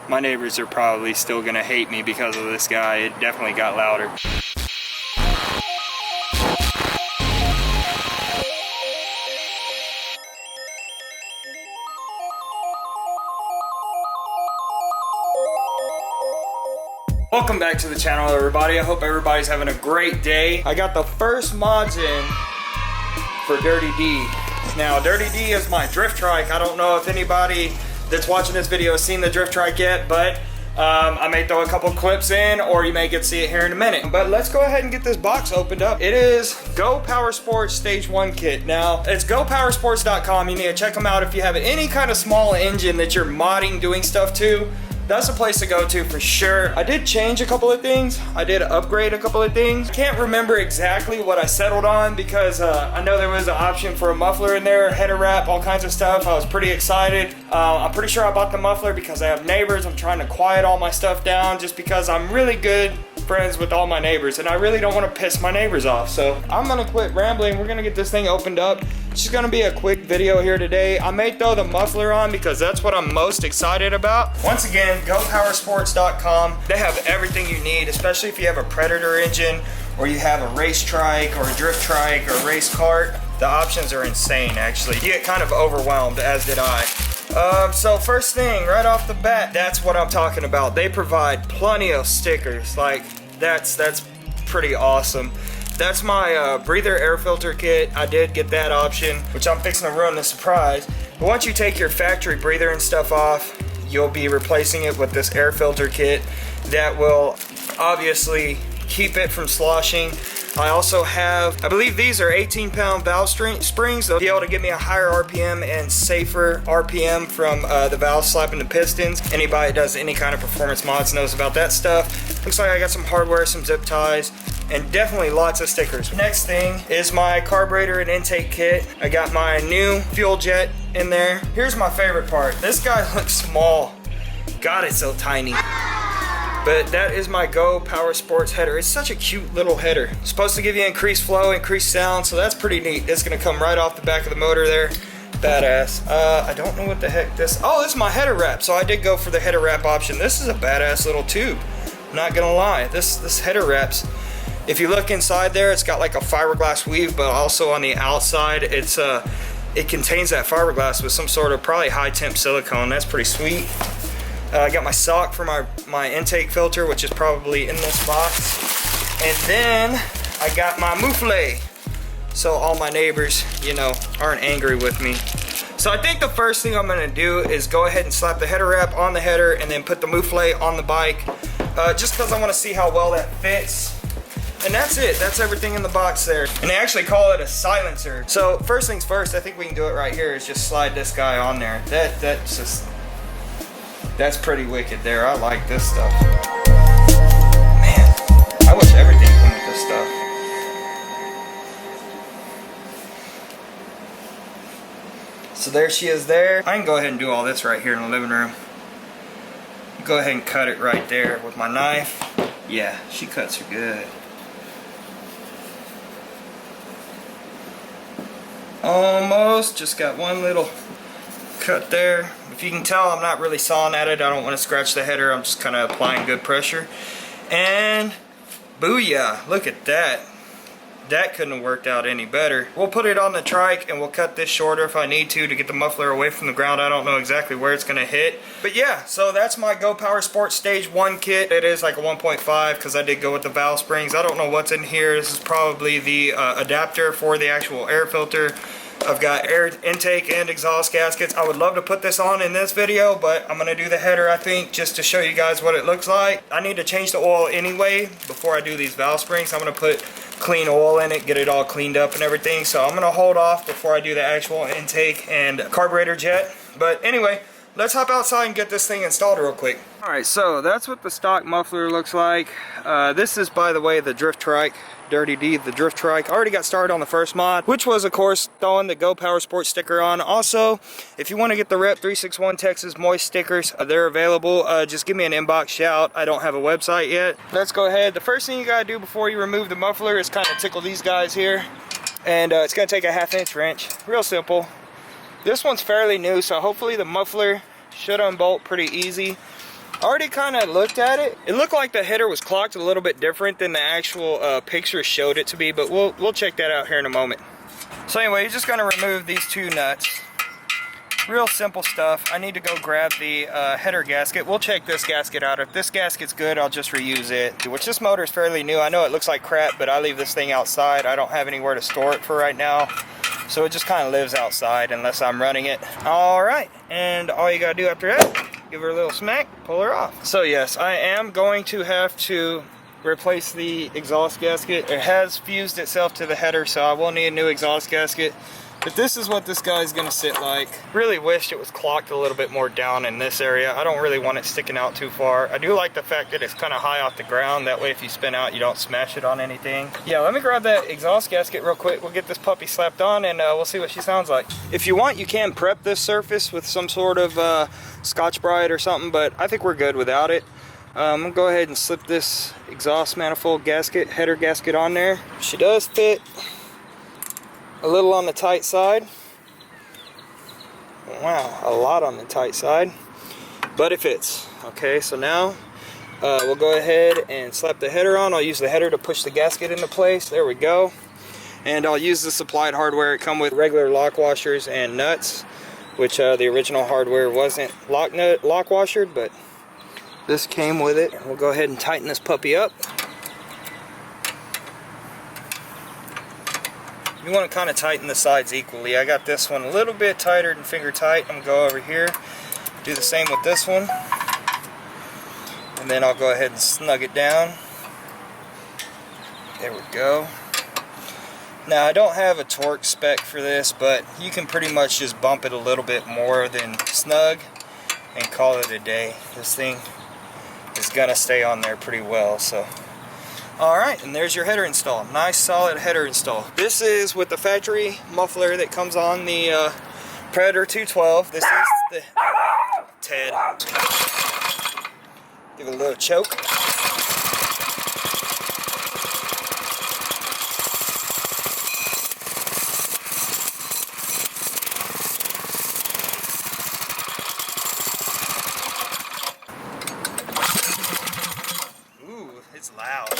My neighbors are probably still gonna hate me because of this guy. It definitely got louder. Welcome back to the channel, everybody. I hope everybody's having a great day. I got the first mods in for Dirty D. Now, Dirty D is my drift trike. I don't know if anybody that's watching this video has seen the drift trike yet, but I may throw a couple clips in, or you may get to see it here in a minute. But let's go ahead and get this box opened up. It is Go Power Sports Stage 1 kit. Now, it's gopowersports.com. You need to check them out if you have any kind of small engine that you're modding, doing stuff to. That's the place to go to for sure. I did change a couple of things. I did upgrade a couple of things. Can't remember exactly what I settled on because I know there was an option for a muffler in there, header wrap, all kinds of stuff. I was pretty excited. I'm pretty sure I bought the muffler because I have neighbors. I'm trying to quiet all my stuff down just because I'm really good friends with all my neighbors and I really don't want to piss my neighbors off. So I'm gonna quit rambling. We're gonna get this thing opened up. It's just gonna be a quick video here today. I may throw the muffler on because that's what I'm most excited about. Once again, gopowersports.com. They have everything you need, especially if you have a Predator engine or you have a race trike or a drift trike or a race cart. The options are insane, actually. You get kind of overwhelmed, as did I. So first thing, right off the bat, that's what I'm talking about. They provide plenty of stickers. Like, that's pretty awesome. That's my breather air filter kit. I did get that option, which I'm fixing to ruin the surprise. But once you take your factory breather and stuff off, you'll be replacing it with this air filter kit that will obviously keep it from sloshing. I also have, I believe these are 18-pound valve springs. They'll be able to give me a higher RPM and safer RPM from the valve slapping the pistons. Anybody that does any kind of performance mods knows about that stuff. Looks like I got some hardware, some zip ties, and definitely lots of stickers. Next thing is my carburetor and intake kit. I got my new fuel jet in there. Here's my favorite part. This guy looks small. God, it's so tiny. But that is my Go Power Sports header. It's such a cute little header. It's supposed to give you increased flow, increased sound, so that's pretty neat. It's gonna come right off the back of the motor there. Badass. I don't know what the heck this, oh, this is my header wrap. So I did go for the header wrap option. This is a badass little tube. Not gonna lie, this header wraps, if you look inside there, it's got like a fiberglass weave, but also on the outside, it's it contains that fiberglass with some sort of probably high temp silicone. That's pretty sweet. I got my sock for my intake filter, which is probably in this box. And then I got my moufle. So all my neighbors, you know, aren't angry with me. So I think the first thing I'm gonna do is go ahead and slap the header wrap on the header and then put the moufle on the bike. Just because I wanna see how well that fits. And that's it, that's everything in the box there. And they actually call it a silencer. So first things first, I think we can do it right here, is just slide this guy on there. That's pretty wicked there. I like this stuff. Man, I wish everything came with this stuff. So there she is there. I can go ahead and do all this right here in the living room. Go ahead and cut it right there with my knife. Yeah, she cuts her good. Almost, just got one little cut there. If you can tell, I'm not really sawing at it. I don't want to scratch the header. I'm just kind of applying good pressure. And booyah, look at that. That couldn't have worked out any better. We'll put it on the trike and we'll cut this shorter if I need to get the muffler away from the ground. I don't know exactly where it's going to hit. But yeah, so that's my Go Power Sports Stage 1 kit. It is like a 1.5 because I did go with the valve springs. I don't know what's in here. This is probably the adapter for the actual air filter. I've got air intake and exhaust gaskets. I would love to put this on in this video, but I'm going to do the header, I think, just to show you guys what it looks like. I need to change the oil anyway before I do these valve springs. I'm going to put clean oil in it, get it all cleaned up and everything. So I'm going to hold off before I do the actual intake and carburetor jet. But anyway, let's hop outside and get this thing installed real quick. Alright, so that's what the stock muffler looks like. This is, by the way, the drift trike. Dirty D, the drift trike. Already got started on the first mod, which was, of course, throwing the Go Power Sports sticker on. Also, if you want to get the Rep 361 Texas Moist stickers, they're available. Just give me an inbox shout. I don't have a website yet. Let's go ahead. The first thing you gotta do before you remove the muffler is kind of tickle these guys here. And it's gonna take a 1/2 wrench. Real simple. This one's fairly new, so hopefully the muffler should unbolt pretty easy. Already kind of looked at it. It looked like the header was clocked a little bit different than the actual picture showed it to be, but we'll check that out here in a moment. So anyway, you're just gonna remove these two nuts. Real simple stuff. I need to go grab the header gasket. We'll check this gasket out. If this gasket's good, I'll just reuse it. Which, this motor is fairly new. I know it looks like crap, but I leave this thing outside. I don't have anywhere to store it for right now. So it just kind of lives outside unless I'm running it. Alright, and all you gotta do after that, give her a little smack, pull her off. So yes, I am going to have to replace the exhaust gasket. It has fused itself to the header, so I will need a new exhaust gasket. But this is what this guy's gonna sit like. Really wished it was clocked a little bit more down in this area. I don't really want it sticking out too far. I do like the fact that it's kind of high off the ground. That way if you spin out, you don't smash it on anything. Yeah, let me grab that exhaust gasket real quick. We'll get this puppy slapped on and we'll see what she sounds like. If you want, you can prep this surface with some sort of Scotch-Brite or something, but I think we're good without it. I'm gonna go ahead and slip this exhaust manifold gasket, header gasket on there. She does fit a little on the tight side. Wow, a lot on the tight side, but it fits. Okay, so now we'll go ahead and slap the header on. I'll use the header to push the gasket into place. There we go. And I'll use the supplied hardware. It comes with regular lock washers and nuts, which the original hardware wasn't lock washered, but this came with it. We'll go ahead and tighten this puppy up. You want to kind of tighten the sides equally. I got this one a little bit tighter than finger tight. I'm going to go over here, do the same with this one, and then I'll go ahead and snug it down. There we go. Now I don't have a torque spec for this, but you can pretty much just bump it a little bit more than snug and call it a day. This thing is going to stay on there pretty well. So alright, and there's your header install. Nice solid header install. This is with the factory muffler that comes on the Predator 212. This is the Ted. Give it a little choke. Ooh, it's loud.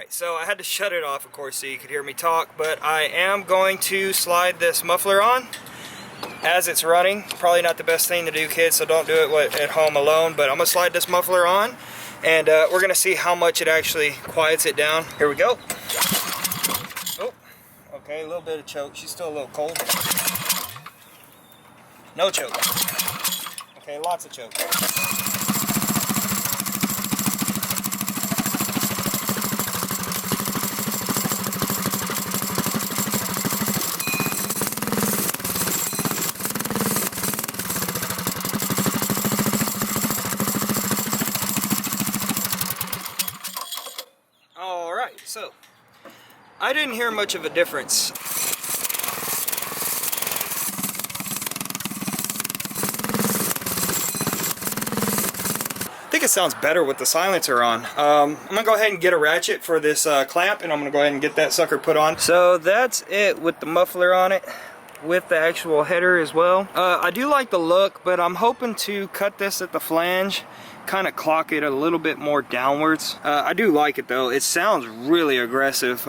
So I had to shut it off, of course, so you could hear me talk, but I am going to slide this muffler on as it's running. Probably not the best thing to do, kids, so don't do it at home alone, but I'm going to slide this muffler on, and we're going to see how much it actually quiets it down. Here we go. Oh, okay, a little bit of choke. She's still a little cold. No choke. Okay, lots of choke. So, I didn't hear much of a difference. I think it sounds better with the silencer on. I'm gonna go ahead and get a ratchet for this clamp, and I'm gonna go ahead and get that sucker put on. So that's it with the muffler on it, with the actual header as well. I do like the look, but I'm hoping to cut this at the flange, kind of clock it a little bit more downwards. I do like it though. It sounds really aggressive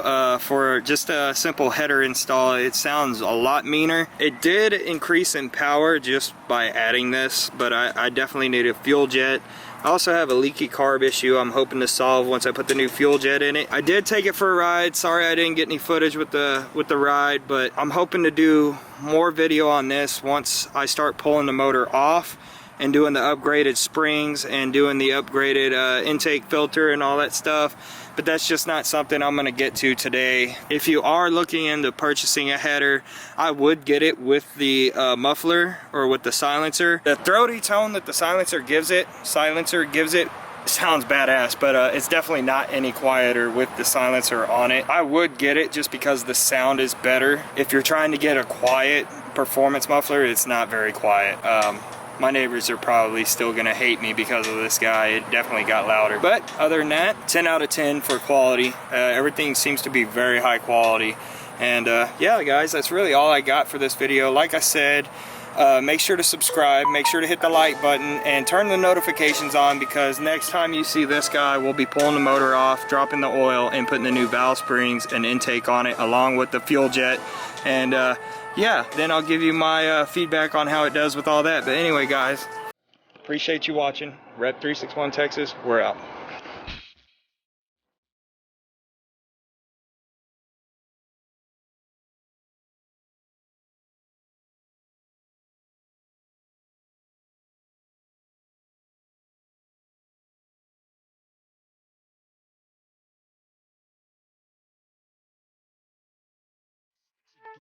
for just a simple header install. It sounds a lot meaner. It did increase in power just by adding this, but I definitely need a fuel jet. I also have a leaky carb issue I'm hoping to solve once I put the new fuel jet in it. I did take it for a ride. Sorry I didn't get any footage with the ride, but I'm hoping to do more video on this once I start pulling the motor off and doing the upgraded springs and doing the upgraded intake filter and all that stuff. But that's just not something I'm gonna get to today. If you are looking into purchasing a header, I would get it with the muffler or with the silencer. The throaty tone that the silencer gives it sounds badass, but it's definitely not any quieter with the silencer on it. I would get it just because the sound is better. If you're trying to get a quiet performance muffler, it's not very quiet. My neighbors are probably still gonna hate me because of this guy. It definitely got louder. But other than that, 10 out of 10 for quality. Everything seems to be very high quality. And yeah, guys, that's really all I got for this video. Like I said, make sure to subscribe, make sure to hit the like button, and turn the notifications on, because next time you see this guy, we'll be pulling the motor off, dropping the oil, and putting the new valve springs and intake on it, along with the fuel jet. And yeah, then I'll give you my feedback on how it does with all that. But anyway, guys, appreciate you watching. Rep 361 Texas, we're out.